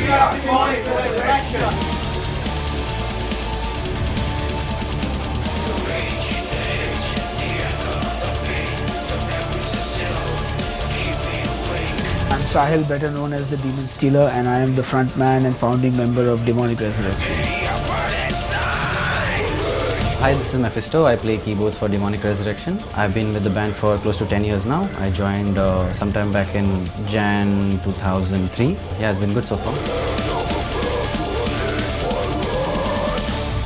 I'm Sahil, better known as the Demon Stealer, and I am the frontman and founding member of Demonic Resurrection. Hi, this is Mephisto. I play keyboards for Demonic Resurrection. I've been with the band for close to 10 years now. I joined sometime back in Jan 2003. Yeah, it's been good so far.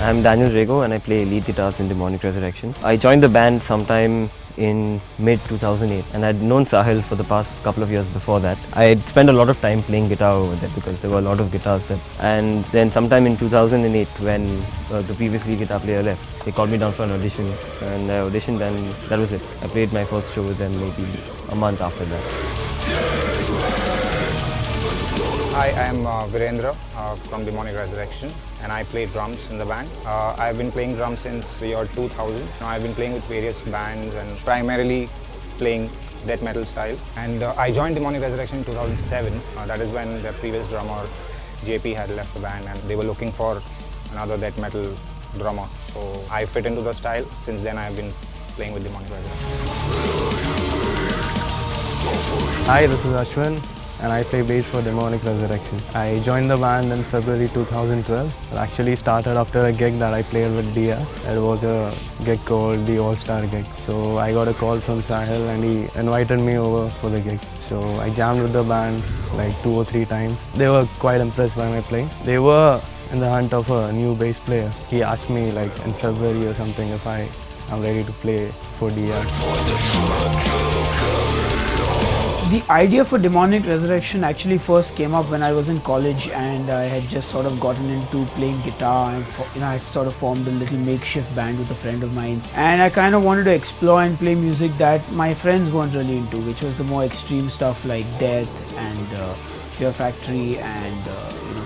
I'm Daniel Rego and I play lead guitars in Demonic Resurrection. I joined the band sometime in mid 2008 and I'd known Sahil for the past couple of years before that. I had spent a lot of time playing guitar over there because there were a lot of guitars there. And then sometime in 2008 when the previous lead guitar player left, they called me down for an audition and I auditioned and that was it. I played my first show with them maybe a month after that. Hi, I am Virendra from Demonic Resurrection and I play drums in the band. I've been playing drums since the year 2000. Now I've been playing with various bands and primarily playing death metal style. And I joined Demonic Resurrection in 2007. That is when their previous drummer JP had left the band and they were looking for another death metal drummer. So I fit into the style. Since then I've been playing with Demonic Resurrection. Hi, this is Ashwin and I play bass for Demonic Resurrection. I joined the band in February 2012. It actually started after a gig that I played with Dia. It was a gig called the All-Star gig. So I got a call from Sahil and he invited me over for the gig. So I jammed with the band like 2 or 3 times. They were quite impressed by my playing. They were in the hunt of a new bass player. He asked me like in February or something if I'm ready to play for Dia. The idea for Demonic Resurrection actually first came up when I was in college and I had just sort of gotten into playing guitar and I sort of formed a little makeshift band with a friend of mine, and I kind of wanted to explore and play music that my friends weren't really into, which was the more extreme stuff like Death and Fear Factory and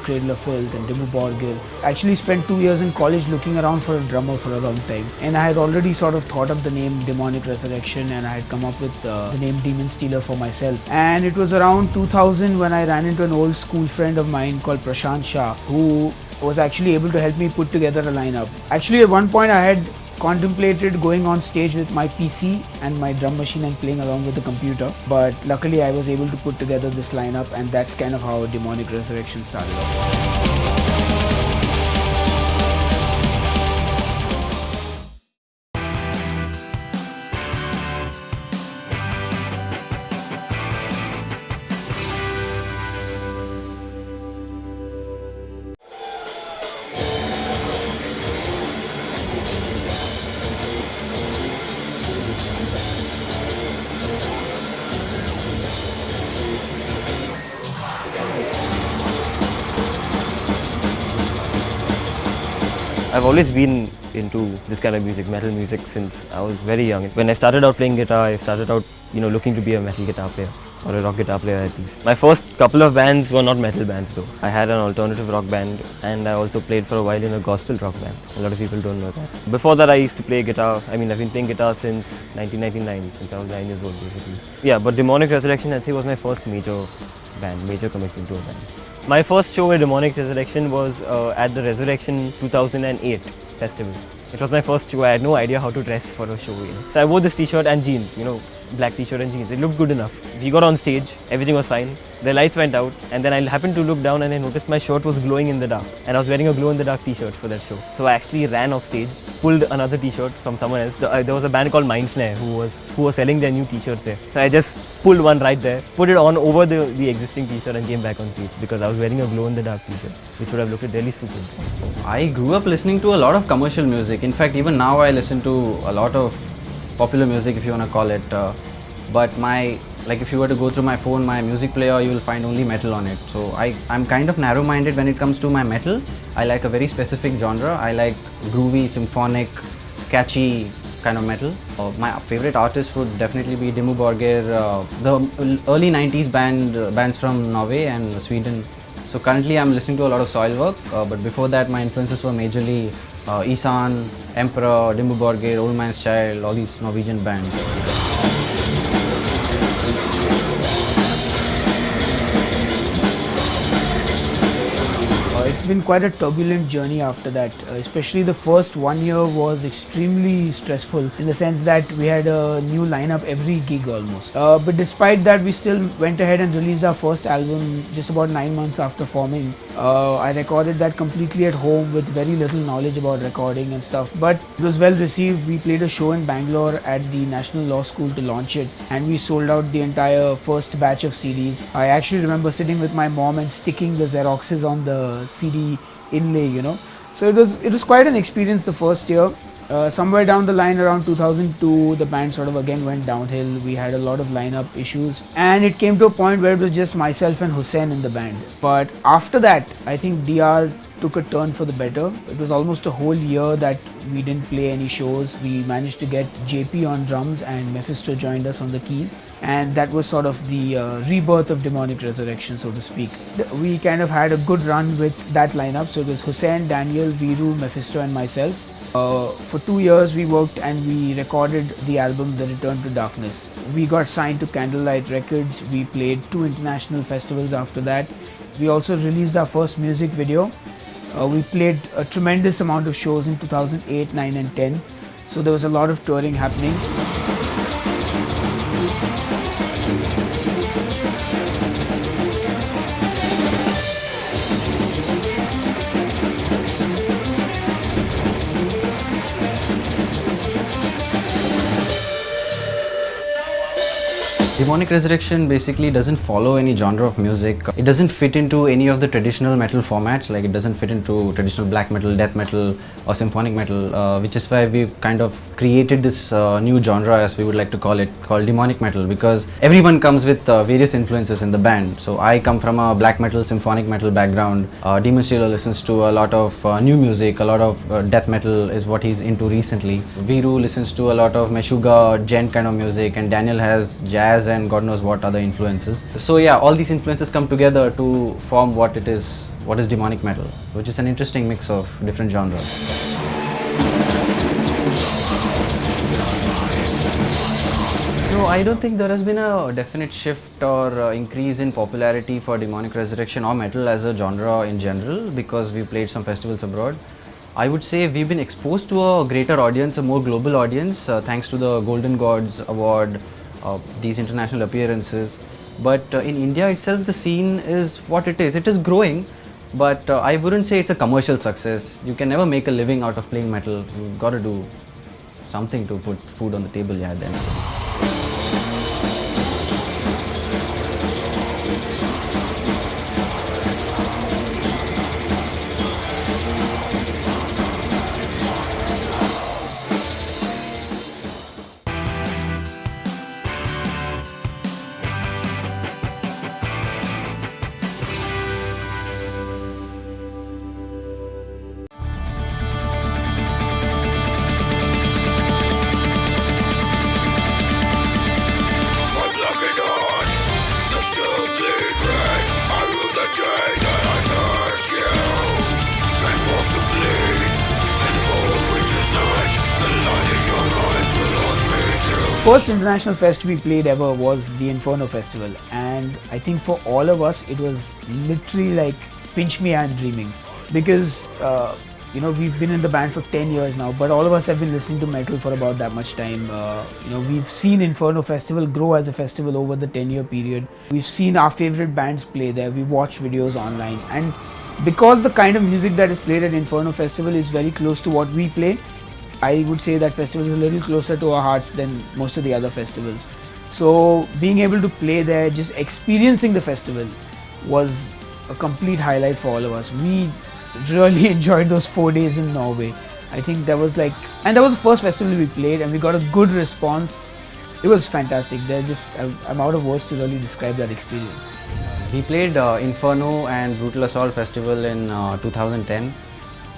Cradle of Filth and Dimmu Borgir. I actually spent 2 years in college looking around for a drummer for a long time, and I had already sort of thought of the name Demonic Resurrection and I had come up with the name Demon Stealer for myself. And it was around 2000 when I ran into an old school friend of mine called Prashant Shah, who was actually able to help me put together a lineup. Actually at one point I had contemplated going on stage with my PC and my drum machine and playing along with the computer, but luckily I was able to put together this lineup, and that's kind of how Demonic Resurrection started off. I've always been into this kind of music, metal music, since I was very young. When I started out playing guitar, I started out, looking to be a metal guitar player, or a rock guitar player at least. My first couple of bands were not metal bands though. I had an alternative rock band and I also played for a while in a gospel rock band. A lot of people don't know that. Before that I used to play guitar. I've been playing guitar since 1999, since I was 9 years old basically. Yeah, but Demonic Resurrection I'd say was my first major commitment to a band. My first show with Demonic Resurrection was at the Resurrection 2008 festival. It was my first show. I had no idea how to dress for a show. So I wore this t-shirt and jeans, black t-shirt and jeans. It looked good enough. We got on stage, everything was fine. The lights went out and then I happened to look down and I noticed my shirt was glowing in the dark. And I was wearing a glow-in-the-dark t-shirt for that show. So I actually ran off stage, pulled another t-shirt from someone else. There was a band called Mindsnare who was selling their new t-shirts there. So I just pulled one right there, put it on over the existing t-shirt and came back on stage because I was wearing a glow-in-the-dark t-shirt, which would have looked really stupid. I grew up listening to a lot of commercial music. In fact, even now I listen to a lot of popular music, if you want to call it. But if you were to go through my phone, my music player, you will find only metal on it. So I'm kind of narrow-minded when it comes to my metal. I like a very specific genre. I like groovy, symphonic, catchy kind of metal. My favorite artist would definitely be Dimmu Borgir, the early 90s bands from Norway and Sweden. So currently I'm listening to a lot of Soilwork, but before that my influences were majorly Ihsahn, Emperor, Dimmu Borgir, Old Man's Child, all these Norwegian bands. it's been quite a turbulent journey after that. Especially the first 1 year was extremely stressful in the sense that we had a new lineup every gig almost. But despite that, we still went ahead and released our first album just about 9 months after forming. I recorded that completely at home with very little knowledge about recording and stuff, but it was well received. We played a show in Bangalore at the National Law School to launch it, and we sold out the entire first batch of CDs. I actually remember sitting with my mom and sticking the Xeroxes on the CD inlay, you know. So it was quite an experience the first year. Somewhere down the line around 2002, the band sort of again went downhill. We had a lot of lineup issues, and it came to a point where it was just myself and Hussein in the band. But after that, I think DR took a turn for the better. It was almost a whole year that we didn't play any shows. We managed to get JP on drums and Mephisto joined us on the keys, and that was sort of the rebirth of Demonic Resurrection, so to speak. We kind of had a good run with that lineup. So it was Hussein, Daniel, Viru, Mephisto and myself. For 2 years we worked and we recorded the album The Return to Darkness. We got signed to Candlelight Records. We played 2 international festivals after that. We also released our first music video. We played a tremendous amount of shows in 2008, 9 and 10. So there was a lot of touring happening. Demonic Resurrection basically doesn't follow any genre of music. It doesn't fit into any of the traditional metal formats, like it doesn't fit into traditional black metal, death metal or symphonic metal, which is why we've kind of created this new genre, as we would like to call it, called demonic metal, because everyone comes with various influences in the band. So I come from a black metal, symphonic metal background. Demon Stealer listens to a lot of new music, a lot of death metal is what he's into recently. Viru listens to a lot of Meshuggah, gent kind of music, and Daniel has jazz and God knows what other influences. So yeah, all these influences come together to form what is demonic metal, which is an interesting mix of different genres. No, I don't think there has been a definite shift or increase in popularity for Demonic Resurrection or metal as a genre in general, because we played some festivals abroad. I would say we've been exposed to a greater audience, a more global audience, thanks to the Golden Gods Award, these international appearances. But in India itself, the scene is what it is. It is growing, but I wouldn't say it's a commercial success. You can never make a living out of playing metal. You've got to do something to put food on the table, yeah, then. First international fest we played ever was the Inferno Festival, and I think for all of us it was literally like pinch me, I'm dreaming, because you know, we've been in the band for 10 years now, but all of us have been listening to metal for about that much time. You know, we've seen Inferno Festival grow as a festival over the 10-year period. We've seen our favorite bands play there. We've watched videos online, and because the kind of music that is played at Inferno Festival is very close to what we play, I would say that festival is a little closer to our hearts than most of the other festivals. So being able to play there, just experiencing the festival, was a complete highlight for all of us. We really enjoyed those 4 days in Norway. I think that was like, and that was the first festival we played, and we got a good response. It was fantastic. I'm out of words to really describe that experience. We played Inferno and Brutal Assault Festival in 2010.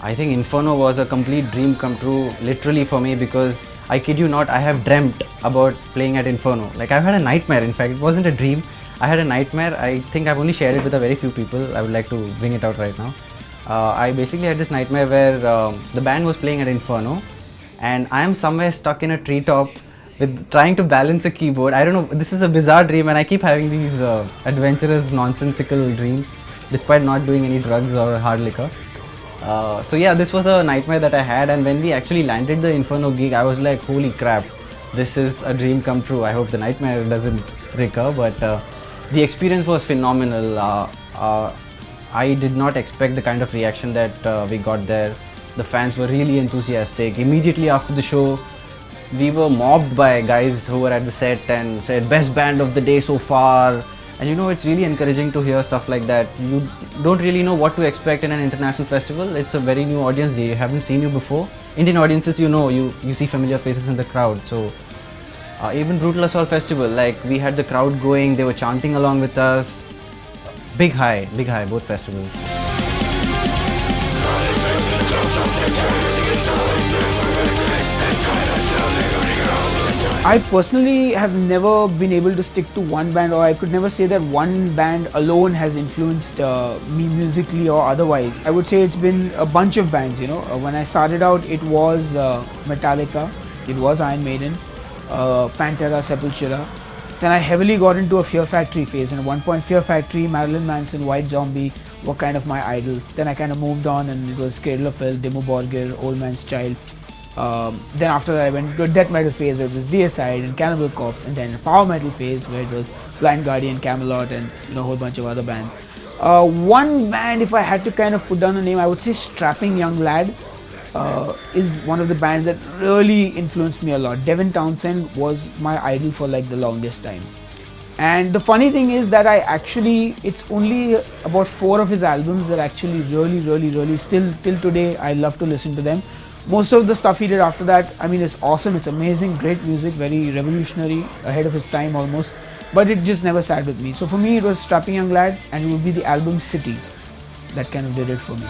I think Inferno was a complete dream come true, literally for me, because I kid you not, I have dreamt about playing at Inferno. Like, I've had a nightmare. In fact, it wasn't a dream. I had a nightmare. I think I've only shared it with a very few people. I would like to bring it out right now. I basically had this nightmare where the band was playing at Inferno, and I am somewhere stuck in a treetop with trying to balance a keyboard. I don't know, this is a bizarre dream, and I keep having these adventurous, nonsensical dreams. despite not doing any drugs or hard liquor. So yeah, this was a nightmare that I had, and when we actually landed the Inferno gig, I was like, holy crap, this is a dream come true. I hope the nightmare doesn't recur, but the experience was phenomenal. I did not expect the kind of reaction that we got there. The fans were really enthusiastic. Immediately after the show, we were mobbed by guys who were at the set and said, best band of the day so far. And you know, it's really encouraging to hear stuff like that. You don't really know what to expect in an international festival. It's a very new audience. They haven't seen you before. Indian audiences, you know, you see familiar faces in the crowd. So even Brutal Assault Festival, like we had the crowd going, they were chanting along with us. Big high, both festivals. I personally have never been able to stick to one band, or I could never say that one band alone has influenced me musically or otherwise. I would say it's been a bunch of bands, you know. When I started out, it was Metallica, it was Iron Maiden, Pantera, Sepultura. Then I heavily got into a Fear Factory phase, and at one point Fear Factory, Marilyn Manson, White Zombie were kind of my idols. Then I kind of moved on, and it was Cradle of Filth, Dimmu Borgir, Old Man's Child. Then after that I went into a death metal phase where it was Deicide and Cannibal Corpse, and then a power metal phase where it was Blind Guardian, Camelot, and you know, a whole bunch of other bands. One band, if I had to kind of put down a name, I would say Strapping Young Lad is one of the bands that really influenced me a lot. Devin Townsend was my idol for like the longest time. And the funny thing is that it's only about 4 of his albums that actually really still till today I love to listen to them. Most of the stuff he did after that, I mean, it's awesome, it's amazing, great music, very revolutionary, ahead of his time almost, but it just never sat with me. So for me it was Strapping Young Lad, and it would be the album City that kind of did it for me.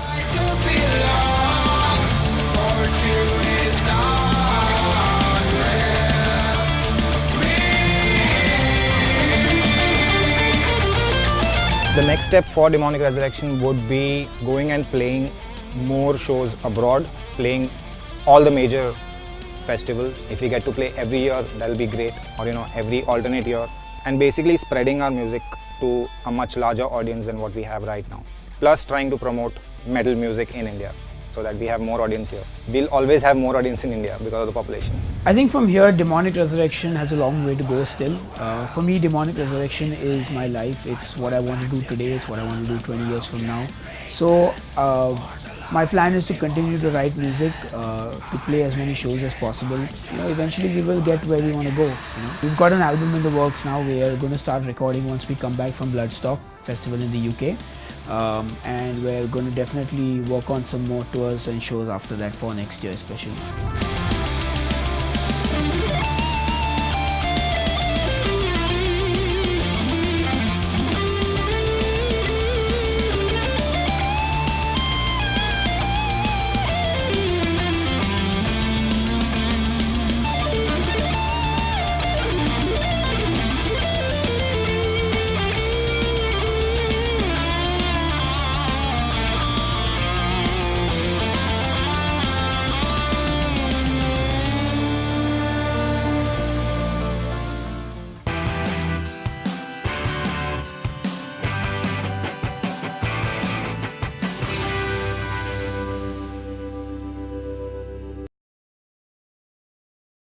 The next step for Demonic Resurrection would be going and playing more shows abroad, playing all the major festivals. If we get to play every year, that'll be great, or you know, every alternate year, and basically spreading our music to a much larger audience than what we have right now. Plus trying to promote metal music in India so that we have more audience here. We'll always have more audience in India because of the population. I think from here, Demonic Resurrection has a long way to go still. For me, Demonic Resurrection is my life. It's what I want to do today, it's what I want to do 20 years from now. So my plan is to continue to write music, to play as many shows as possible. You know, eventually we will get where we want to go. You know, we've got an album in the works now. We are going to start recording once we come back from Bloodstock Festival in the UK, and we're going to definitely work on some more tours and shows after that for next year especially.